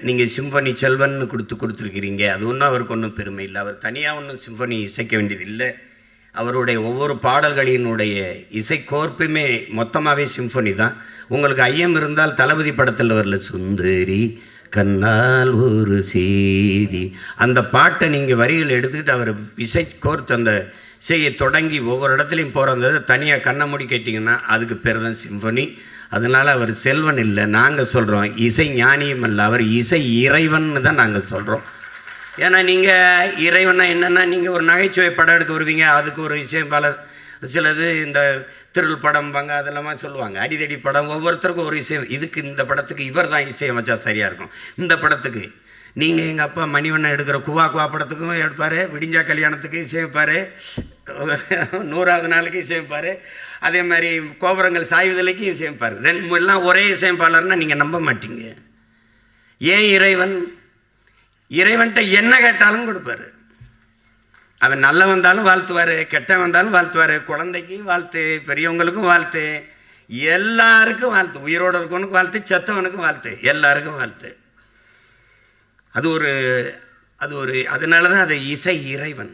நீங்கள் சிம்பனி செல்வன்னு கொடுத்துருக்கிறீங்க. அது ஒன்றும் அவருக்கு ஒன்றும் பெருமை இல்லை. அவர் தனியாக ஒன்றும் சிம்பனி இசைக்க வேண்டியது இல்லை. அவருடைய ஒவ்வொரு பாடல்களினுடைய இசை கோர்ப்புமே மொத்தமாகவே சிம்பனி தான். உங்களுக்கு ஐயம் இருந்தால் தளபதி படத்தில் வரல, சுந்தரி கண்ணால் ஒரு செய்தி, அந்த பாட்டை நீங்கள் வரிகள் எடுத்துக்கிட்டு அவர் இசை கோர்த்து அந்த இசையை தொடங்கி ஒவ்வொரு இடத்துலையும் போகிறத தனியாக கண்ணை மூடி கேட்டிங்கன்னா அதுக்கு பேர் தான் சிம்பனி. அதனால் அவர் செல்வன் இல்லை, நாங்கள் சொல்கிறோம் இசை ஞானியும் இல்லை, அவர் இசை இறைவன்னு தான் நாங்கள் சொல்கிறோம். ஏன்னா நீங்கள் இறைவனா என்னென்னா, நீங்கள் ஒரு நகைச்சுவை படம் எடுக்க வருவீங்க, அதுக்கு ஒரு இசையமைப்பாளர், சிலது இந்த திருள் படம்பாங்க, அதெல்லாமா சொல்லுவாங்க, அடிதடி படம், ஒவ்வொருத்தருக்கும் ஒரு இசை. இதுக்கு இந்த படத்துக்கு இவர் தான் இசையமைச்சா சரியாக இருக்கும். இந்த படத்துக்கு நீங்கள் எங்கள் அப்பா மணிவண்ணன் எடுக்கிற குவா குவா படத்துக்கும் எடுப்பார், விடிஞ்சா கல்யாணத்துக்கு இசையமைப்பார், 100வது நாளுக்கு இசையமைப்பார், அதே மாதிரி கோபுரங்கள் சாய்வதலைக்கு இசையமைப்பார். எல்லாம் ஒரே இசையமைப்பாளர்னால் நீங்கள் நம்ப மாட்டீங்க. ஏன் இறைவன்கிட்ட என்ன கேட்டாலும் கொடுப்பார். அவன் நல்ல வந்தாலும் வாழ்த்துவார், கெட்ட வந்தாலும் வாழ்த்துவார், குழந்தைக்கு வாழ்த்து, பெரியவங்களுக்கும் வாழ்த்து, எல்லாருக்கும் வாழ்த்து, உயிரோடு இருக்கவனுக்கு வாழ்த்து, செத்தவனுக்கும் வாழ்த்து, எல்லாருக்கும் வாழ்த்து. அது ஒரு அதனால தான் அது இசை இறைவன்.